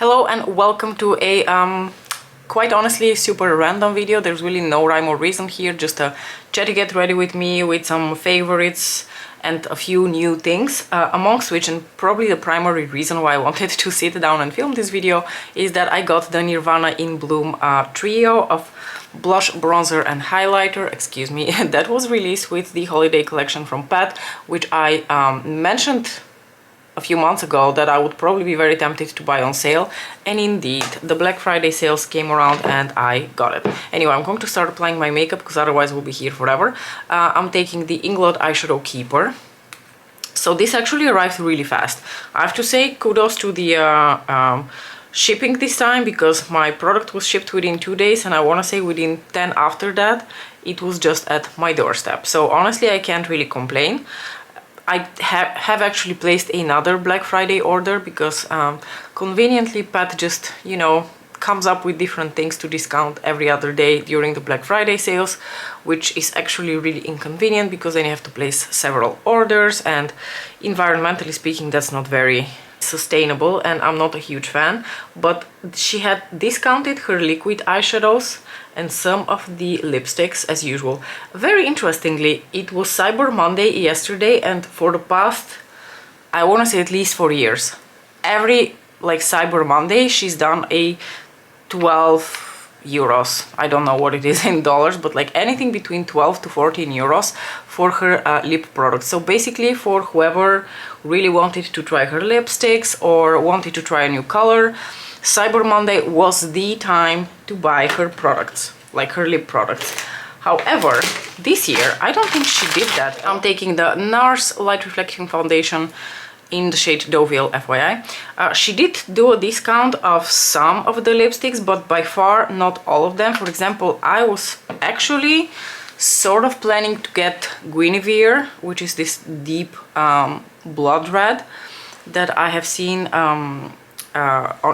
Hello and welcome to a quite honestly super random video. There's really no rhyme or reason here, just a chatty get ready with me with some favorites and a few new things, amongst which, and probably the primary reason why I wanted to sit down and film this video, is that I got the Nirvana In Bloom trio of blush, bronzer and highlighter, excuse me, that was released with the holiday collection from Pat, which I mentioned a few months ago that I would probably be very tempted to buy on sale, and indeed the Black Friday sales came around and I got it. Anyway, I'm going to start applying my makeup because otherwise we'll be here forever. I'm taking the Inglot Eyeshadow Keeper. So this actually arrived really fast. I have to say kudos to the shipping this time, because my product was shipped within 2 days and I want to say within 10 after that it was just at my doorstep. So honestly I can't really complain. I have actually placed another Black Friday order because conveniently Pat just, you know, comes up with different things to discount every other day during the Black Friday sales, which is actually really inconvenient because then you have to place several orders, and environmentally speaking that's not very sustainable and I'm not a huge fan. But she had discounted her liquid eyeshadows and some of the lipsticks as usual. Very interestingly, it was Cyber Monday yesterday, and for the past, I want to say at least 4 years, every Cyber Monday she's done a 12 euros. I don't know what it is in dollars, but like anything between 12 to 14 euros for her lip products. So basically for whoever really wanted to try her lipsticks or wanted to try a new color, Cyber Monday was the time to buy her products, like her lip products. However, this year I don't think she did that. I'm taking the NARS Light Reflecting Foundation in the shade Deauville, FYI. She did do a discount of some of the lipsticks, but by far not all of them. For example, I was actually sort of planning to get Guinevere, which is this deep blood red that I have seen on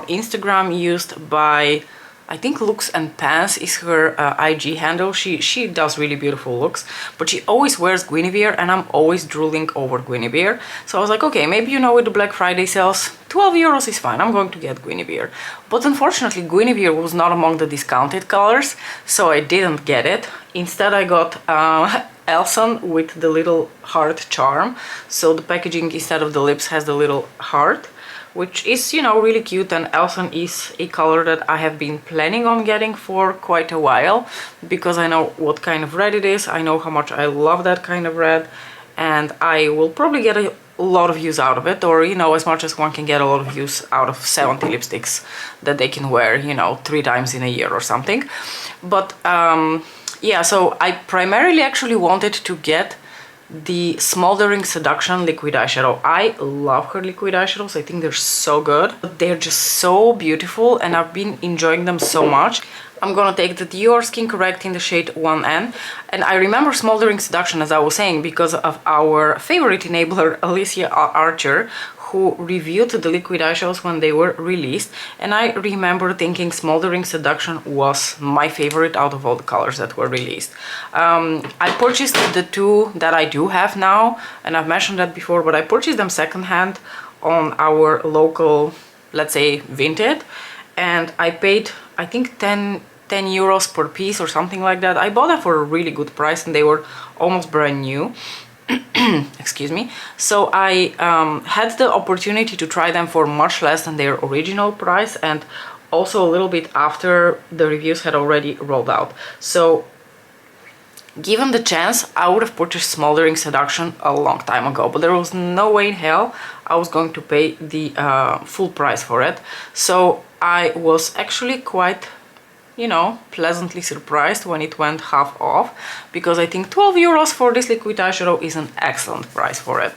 Instagram, used by, I think Looks and Pants is her IG handle. She does really beautiful looks, but she always wears Guinevere and I'm always drooling over Guinevere. So I was like, okay, maybe, you know, with the Black Friday sales, 12 euros is fine, I'm going to get Guinevere. But unfortunately Guinevere was not among the discounted colors, so I didn't get it. Instead I got Elson with the little heart charm. So the packaging instead of the lips has the little heart, which is, you know, really cute. And Elson is a color that I have been planning on getting for quite a while, because I know what kind of red it is, I know how much I love that kind of red, and I will probably get a lot of use out of it, or, you know, as much as one can get a lot of use out of 70 lipsticks that they can wear, you know, 3 times in a year or something. But yeah, so I primarily actually wanted to get the Smoldering Seduction liquid eyeshadow. I love her liquid eyeshadows, I think they're so good. They're just so beautiful and I've been enjoying them so much. I'm gonna take the Dior Skin Correct in the shade 1N. And I remember Smoldering Seduction, as I was saying, because of our favorite enabler, Alicia Archer, who reviewed the liquid eyeshadows when they were released, and I remember thinking Smoldering Seduction was my favorite out of all the colors that were released. I purchased the 2 that I do have now, and I've mentioned that before, but I purchased them secondhand on our local, let's say, Vinted, and I paid, I think 10 euros per piece or something like that. I bought them for a really good price and they were almost brand new. Excuse me. So I had the opportunity to try them for much less than their original price, and also a little bit after the reviews had already rolled out. So given the chance, I would have purchased Smoldering Seduction a long time ago, but there was no way in hell I was going to pay the full price for it. So I was actually quite, you know, pleasantly surprised when it went half off, because I think 12 euros for this liquid eyeshadow is an excellent price for it.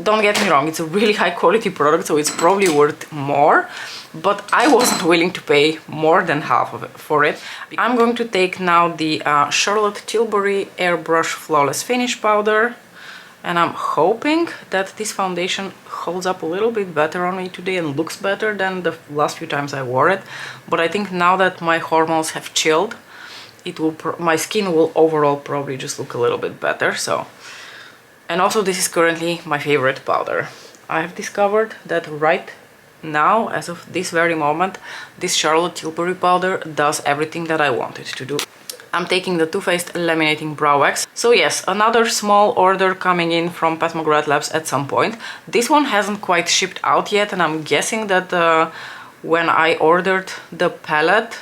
Don't get me wrong, it's a really high quality product, so it's probably worth more, but I wasn't willing to pay more than half of it for it. I'm going to take now the Charlotte Tilbury Airbrush Flawless Finish Powder, and I'm hoping that this foundation holds up a little bit better on me today and looks better than the last few times I wore it. But I think now that my hormones have chilled, it will my skin will overall probably just look a little bit better. So, and also this is currently my favorite powder. I have discovered that right now, as of this very moment, this Charlotte Tilbury powder does everything that I want it to do. I'm taking the Too Faced Laminating Brow Wax. So yes, another small order coming in from Pat McGrath Labs at some point. This one hasn't quite shipped out yet, and I'm guessing that when I ordered the palette,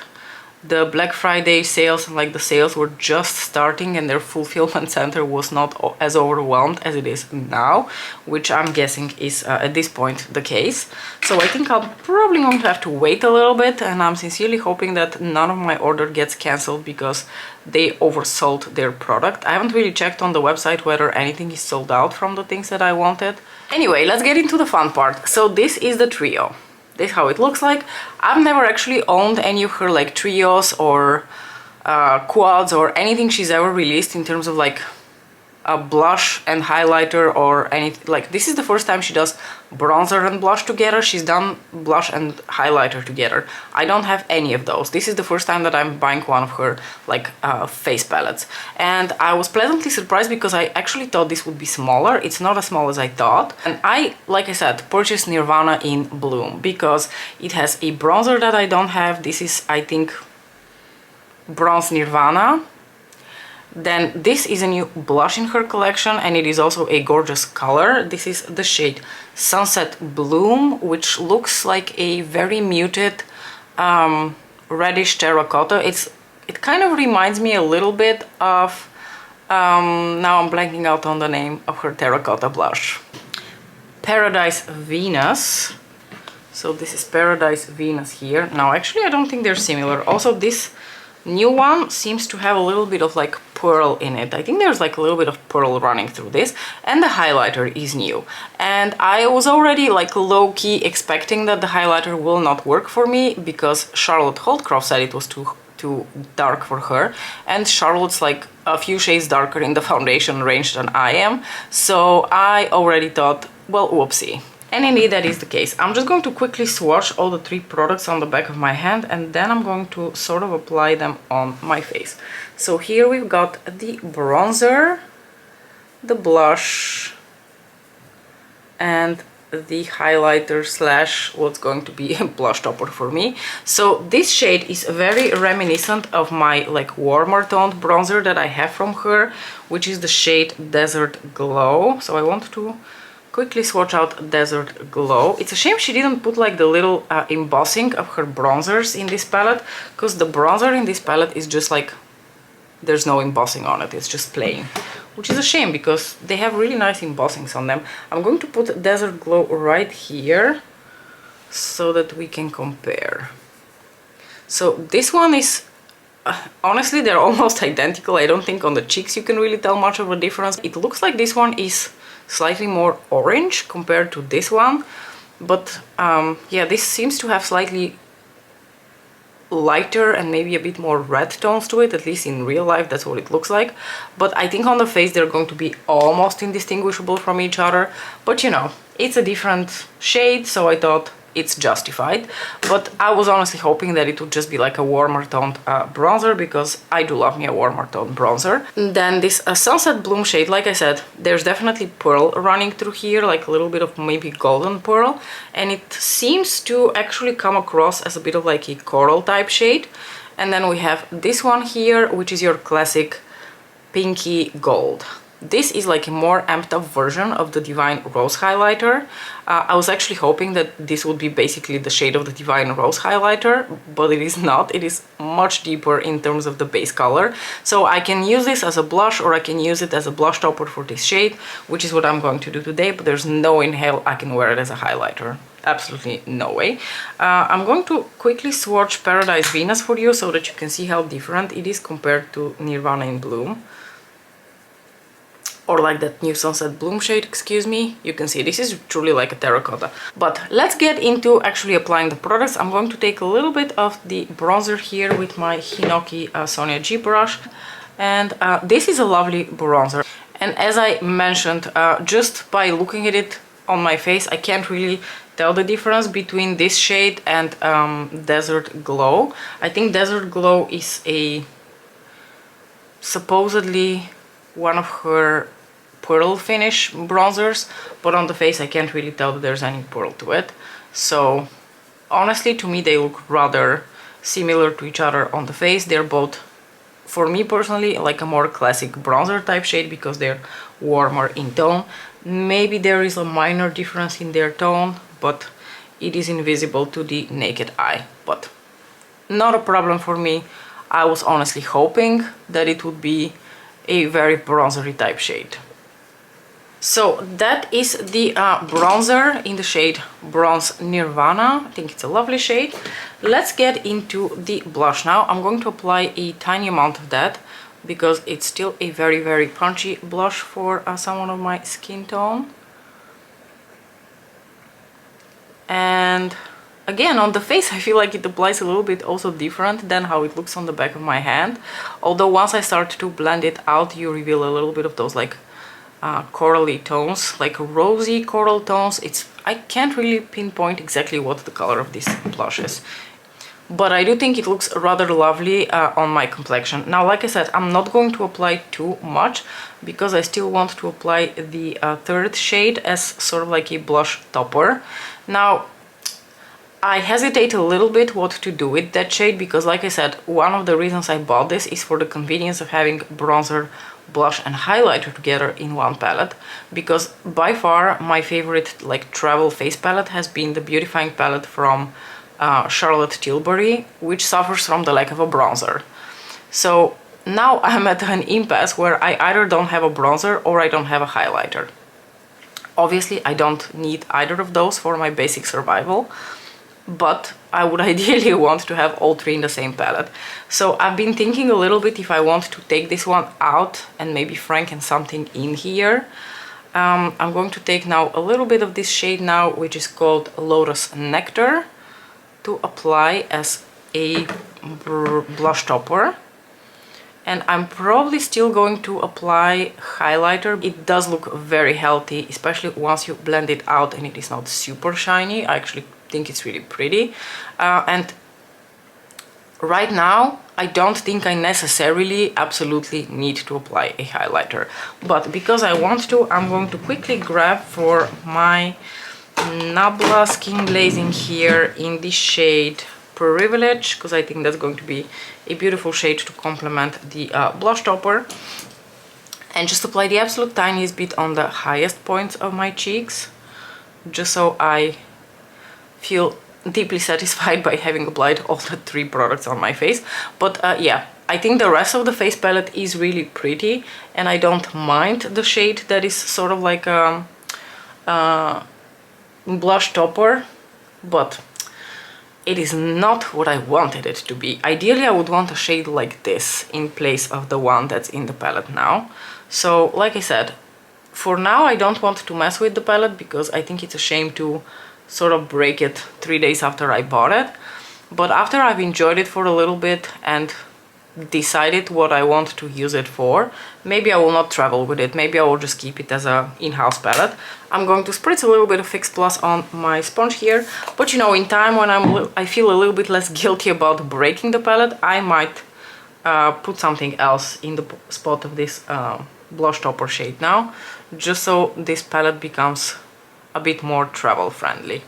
the Black Friday sales, like the sales were just starting and their fulfillment center was not as overwhelmed as it is now, which I'm guessing is at this point the case. So I think I'm probably going to have to wait a little bit, and I'm sincerely hoping that none of my order gets cancelled because they oversold their product. I haven't really checked on the website whether anything is sold out from the things that I wanted. Anyway, let's get into the fun part. So this is the trio. This is how it looks like. I've never actually owned any of her like trios or quads or anything she's ever released in terms of like a blush and highlighter or anything. Like, this is the first time she does bronzer and blush together. She's done blush and highlighter together. I don't have any of those. This is the first time that I'm buying one of her like face palettes, and I was pleasantly surprised because I actually thought this would be smaller. It's not as small as I thought. And I, like I said, purchased Nirvana in Bloom because it has a bronzer that I don't have. This is, I think, Bronze Nirvana. Then this is a new blush in her collection, and it is also a gorgeous color. This is the shade Sunset Bloom, which looks like a very muted reddish terracotta. It kind of reminds me a little bit of now I'm blanking out on the name of her terracotta blush. Paradise Venus. So this is Paradise Venus here. Now actually I don't think they're similar. Also, this new one seems to have a little bit of like pearl in it. I think there's like a little bit of pearl running through this, and the highlighter is new. And I was already like low-key expecting that the highlighter will not work for me because Charlotte Holdcroft said it was too dark for her, and Charlotte's like a few shades darker in the foundation range than I am, so I already thought, well, whoopsie. And indeed that is the case. I'm just going to quickly swatch all the three products on the back of my hand, and then I'm going to sort of apply them on my face. So here we've got the bronzer, the blush, and the highlighter slash what's going to be a blush topper for me. So this shade is very reminiscent of my like warmer toned bronzer that I have from her, which is the shade Desert Glow. So I want to quickly swatch out Desert Glow. It's a shame she didn't put like the little embossing of her bronzers in this palette, because the bronzer in this palette is just like, there's no embossing on it, it's just plain, which is a shame because they have really nice embossings on them. I'm going to put Desert Glow right here so that we can compare. So this one is honestly, they're almost identical. I don't think on the cheeks you can really tell much of a difference. It looks like this one is slightly more orange compared to this one, but yeah, this seems to have slightly lighter and maybe a bit more red tones to it. At least in real life that's what it looks like, but I think on the face they're going to be almost indistinguishable from each other. But you know, it's a different shade, so I thought it's justified. But I was honestly hoping that it would just be like a warmer toned bronzer, because I do love me a warmer toned bronzer. And then this Sunset Bloom shade, like I said, there's definitely pearl running through here, like a little bit of maybe golden pearl, and it seems to actually come across as a bit of like a coral type shade. And then we have this one here, which is your classic pinky gold. This is like a more amped up version of the Divine Rose highlighter. I was actually hoping that this would be basically the shade of the Divine Rose highlighter, but it is not. It is much deeper in terms of the base color. So I can use this as a blush, or I can use it as a blush topper for this shade, which is what I'm going to do today, but there's no in hell I can wear it as a highlighter. Absolutely no way. I'm going to quickly swatch Paradise Venus for you so that you can see how different it is compared to Nirvana in Bloom. Or like that new Sunset Bloom shade, excuse me. You can see this is truly like a terracotta. But let's get into actually applying the products. I'm going to take a little bit of the bronzer here with my Hinoki Sonia G brush. And this is a lovely bronzer. And as I mentioned, just by looking at it on my face, I can't really tell the difference between this shade and Desert Glow. I think Desert Glow is a supposedly one of her pearl finish bronzers, but on the face I can't really tell that there's any pearl to it. So honestly, to me, they look rather similar to each other on the face. They're both, for me personally, like a more classic bronzer type shade because they're warmer in tone. Maybe there is a minor difference in their tone, but it is invisible to the naked eye. But not a problem for me. I was honestly hoping that it would be a very bronzery type shade. So that is the bronzer in the shade Bronze Nirvana. I think it's a lovely shade. Let's get into the blush now. I'm going to apply a tiny amount of that because it's still a very punchy blush for someone of my skin tone. And again, on the face, I feel like it applies a little bit also different than how it looks on the back of my hand. Although once I start to blend it out, you reveal a little bit of those like corally tones, like rosy coral tones. I can't really pinpoint exactly what the color of this blush is, but I do think it looks rather lovely on my complexion. Now, like I said, I'm not going to apply too much because I still want to apply the third shade as sort of like a blush topper. Now, I hesitate a little bit what to do with that shade because, like I said, one of the reasons I bought this is for the convenience of having bronzer, blush and highlighter together in one palette, because by far my favorite like travel face palette has been the beautifying palette from Charlotte Tilbury, which suffers from the lack of a bronzer. So now I'm at an impasse where I either don't have a bronzer or I don't have a highlighter. Obviously I don't need either of those for my basic survival, but I would ideally want to have all three in the same palette. So I've been thinking a little bit if I want to take this one out and maybe franken something in here. I'm going to take now a little bit of this shade now, which is called Lotus Nectar, to apply as a blush topper. And I'm probably still going to apply highlighter. It does look very healthy, especially once you blend it out and it is not super shiny. I actually think it's really pretty. And right now, I don't think I necessarily absolutely need to apply a highlighter. But because I want to, I'm going to quickly grab for my Nabla Skin Glazing here in the shade Privilege, because I think that's going to be a beautiful shade to complement the blush topper, and just apply the absolute tiniest bit on the highest points of my cheeks, just so I feel deeply satisfied by having applied all the three products on my face. But yeah, I think the rest of the face palette is really pretty, and I don't mind the shade that is sort of like a blush topper, but it is not what I wanted it to be. Ideally, I would want a shade like this in place of the one that's in the palette now. So, like I said, for now I don't want to mess with the palette because I think it's a shame to sort of break it 3 days after I bought it. But after I've enjoyed it for a little bit and decided what I want to use it for, maybe I will not travel with it, maybe I will just keep it as a in-house palette. I'm going to spritz a little bit of Fix Plus on my sponge here, but you know, in time when I feel a little bit less guilty about breaking the palette, I might put something else in the spot of this blush topper shade now, just so this palette becomes a bit more travel friendly.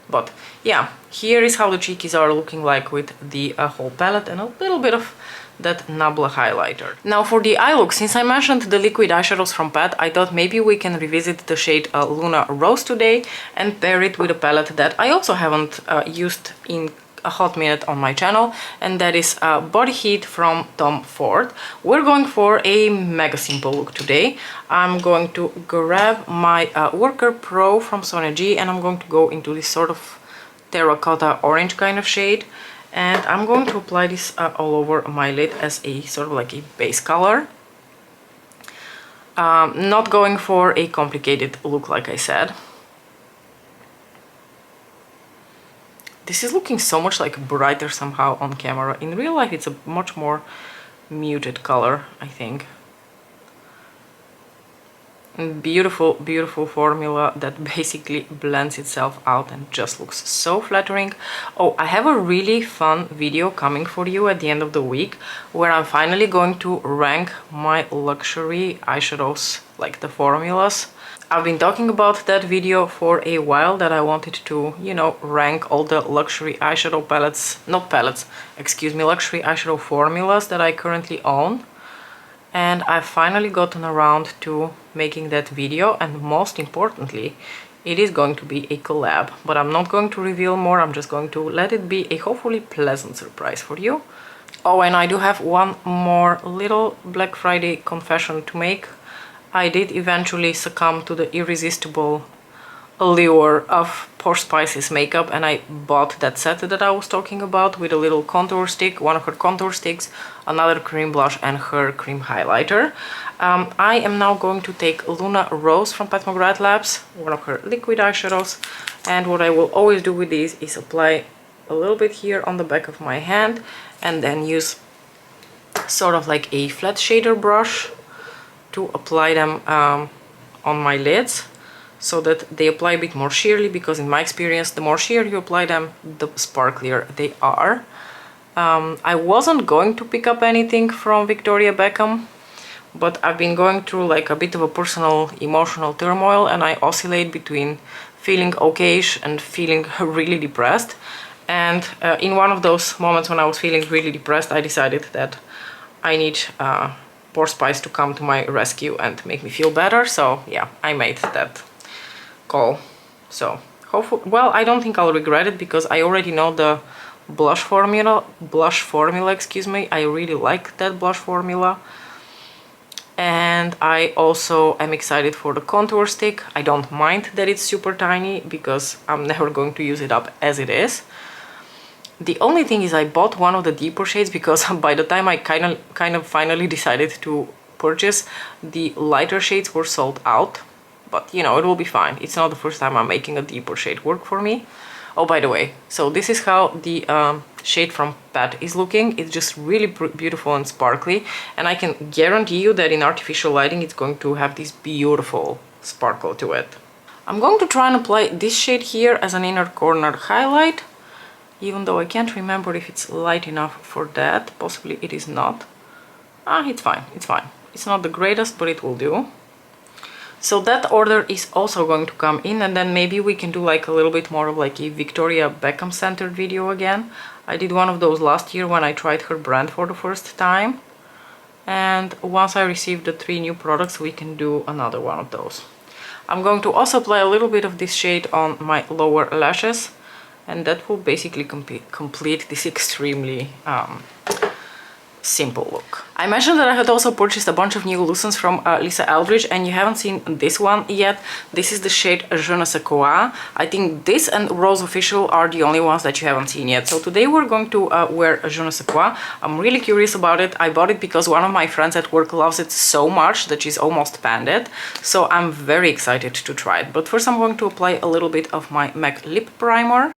But yeah, here is how the cheekies are looking like with the whole palette and a little bit of that Nabla highlighter. Now for the eye look, since I mentioned the liquid eyeshadows from Pat, I thought maybe we can revisit the shade Luna Rose today and pair it with a palette that I also haven't used in a hot minute on my channel, and that is Body Heat from Tom Ford. We're going for a mega simple look today. I'm going to grab my Worker Pro from Sonia G, and I'm going to go into this sort of terracotta orange kind of shade, and I'm going to apply this all over my lid as a sort of like a base color. Not going for a complicated look, like I said. This is looking so much like brighter somehow on camera. In real life it's a much more muted color, I think. And beautiful, beautiful formula that basically blends itself out and just looks so flattering. Oh, I have a really fun video coming for you at the end of the week where I'm finally going to rank my luxury eyeshadows, like the formulas. I've been talking about that video for a while, that I wanted to, you know, rank all the luxury eyeshadow palettes, not palettes, excuse me, luxury eyeshadow formulas that I currently own. And I've finally gotten around to making that video, and most importantly, it is going to be a collab. But I'm not going to reveal more, I'm just going to let it be a hopefully pleasant surprise for you. Oh, and I do have one more little Black Friday confession to make. I did eventually succumb to the irresistible allure of Poor Spice's makeup, and I bought that set that I was talking about with a little contour stick, one of her contour sticks, another cream blush, and her cream highlighter. I am now going to take Luna Rose from Pat McGrath Labs, one of her liquid eyeshadows, and what I will always do with these is apply a little bit here on the back of my hand, and then use sort of like a flat shader brush to apply them on my lids, so that they apply a bit more sheerly, because in my experience, the more sheer you apply them, the sparklier they are. I wasn't going to pick up anything from Victoria Beckham, but I've been going through like a bit of a personal emotional turmoil, and I oscillate between feeling okayish and feeling really depressed. And in one of those moments when I was feeling really depressed, I decided that I need Poor Spice to come to my rescue and make me feel better. So yeah, I made that call. So hopefully, well, I don't think I'll regret it, because I already know the blush formula, excuse me. I really like that blush formula. And I also am excited for the contour stick. I don't mind that it's super tiny, because I'm never going to use it up as it is. The only thing is I bought one of the deeper shades, because by the time I kind of finally decided to purchase, the lighter shades were sold out. But you know, it will be fine. It's not the first time I'm making a deeper shade work for me. Oh, by the way, so this is how the shade from Pat is looking. It's just really beautiful and sparkly, and I can guarantee you that in artificial lighting it's going to have this beautiful sparkle to it. I'm going to try and apply this shade here as an inner corner highlight, even though I can't remember if it's light enough for that. Possibly it is not. It's fine, it's fine. It's not the greatest, but it will do. So that order is also going to come in, and then maybe we can do like a little bit more of like a Victoria Beckham centered video again. I did one of those last year when I tried her brand for the first time. And once I receive the 3 new products, we can do another one of those. I'm going to also apply a little bit of this shade on my lower lashes, and that will basically complete this extremely simple look. I mentioned that I had also purchased a bunch of new lucents from Lisa Eldridge, and you haven't seen this one yet. This is the shade Je ne sais quoi. I think this and Rose Official are the only ones that you haven't seen yet. So today we're going to wear Je ne sais quoi. I'm really curious about it. I bought it because one of my friends at work loves it so much that she's almost panned it. So I'm very excited to try it. But first I'm going to apply a little bit of my MAC lip primer.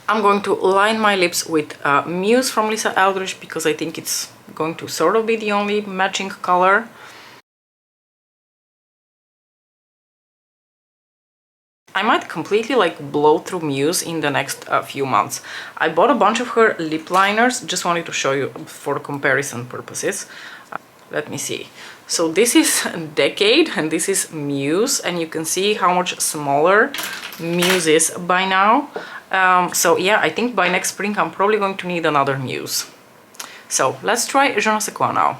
I'm going to line my lips with Muse from Lisa Eldridge, because I think it's going to sort of be the only matching color. I might completely like blow through Muse in the next few months. I bought a bunch of her lip liners, just wanted to show you for comparison purposes. Let me see. So this is Decade and this is Muse, and you can see how much smaller Muse is by now. So yeah, I think by next spring I'm probably going to need another Muse. So let's try Je ne sais quoi now.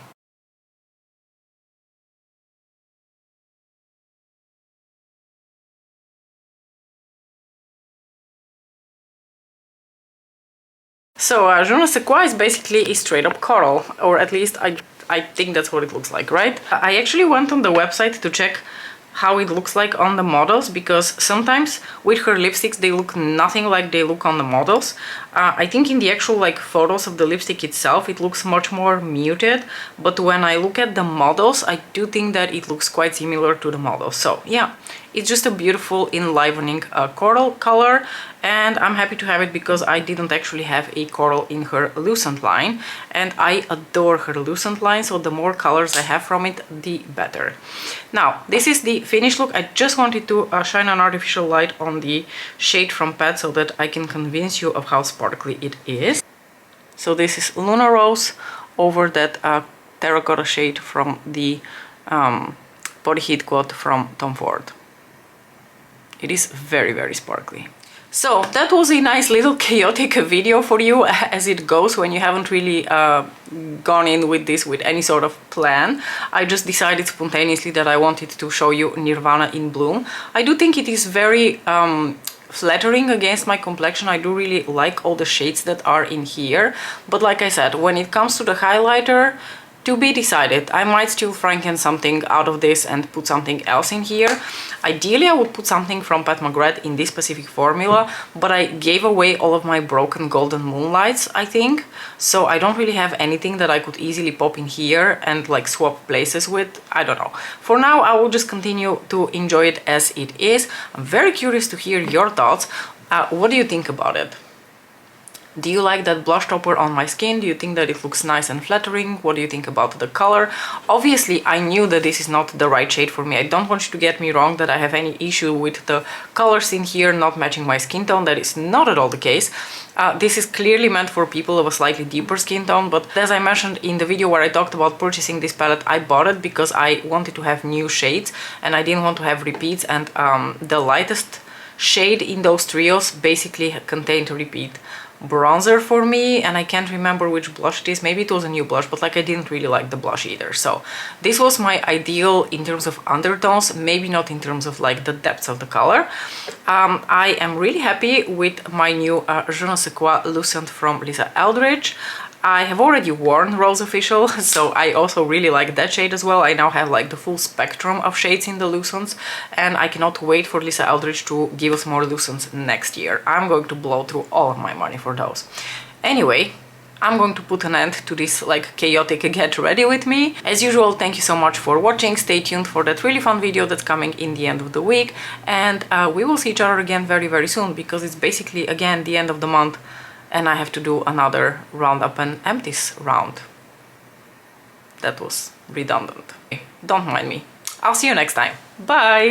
So Je ne sais quoi is basically a straight up coral, or at least I think that's what it looks like, right? I actually went on the website to check how it looks like on the models, because sometimes with her lipsticks they look nothing like they look on the models. I think in the actual like photos of the lipstick itself it looks much more muted, but when I look at the models I do think that it looks quite similar to the models. So yeah, it's just a beautiful enlivening coral color, and I'm happy to have it because I didn't actually have a coral in her lucent line, and I adore her lucent line, so the more colors I have from it the better. Now this is the finished look. I just wanted to shine an artificial light on the shade from Pat so that I can convince you of how sparkly it is. So this is Luna Rose over that terracotta shade from the Body Heat Quad from Tom Ford. It is very, very sparkly. So that was a nice little chaotic video for you, as it goes when you haven't really gone in with this with any sort of plan. I just decided spontaneously that I wanted to show you Nirvana in Bloom. I do think it is very flattering against my complexion. I do really like all the shades that are in here, but like I said, when it comes to the highlighter, to be decided. I might still franken something out of this and put something else in here. Ideally, I would put something from Pat McGrath in this specific formula, but I gave away all of my broken golden moonlights, I think. So I don't really have anything that I could easily pop in here and like swap places with. I don't know. For now, I will just continue to enjoy it as it is. I'm very curious to hear your thoughts. What do you think about it? Do you like that blush topper on my skin? Do you think that it looks nice and flattering? What do you think about the color? Obviously, I knew that this is not the right shade for me. I don't want you to get me wrong that I have any issue with the colors in here not matching my skin tone. That is not at all the case. This is clearly meant for people of a slightly deeper skin tone, but as I mentioned in the video where I talked about purchasing this palette, I bought it because I wanted to have new shades and I didn't want to have repeats, and the lightest shade in those trios basically contained a repeat bronzer for me, and I can't remember which blush it is. Maybe it was a new blush, but like I didn't really like the blush either. So this was my ideal in terms of undertones, maybe not in terms of like the depths of the color. I am really happy with my new Je ne sais quoi lucent from Lisa Eldridge. I have already worn Rose Official, so I also really like that shade as well. I now have like the full spectrum of shades in the lucents, and I cannot wait for Lisa Eldridge to give us more lucents next year. I'm going to blow through all of my money for those. Anyway, I'm going to put an end to this like chaotic get ready with me. As usual, thank you so much for watching. Stay tuned for that really fun video that's coming in the end of the week, and we will see each other again very, very soon, because it's basically again the end of the month and I have to do another roundup and empties round. That was redundant. Don't mind me. I'll see you next time. Bye!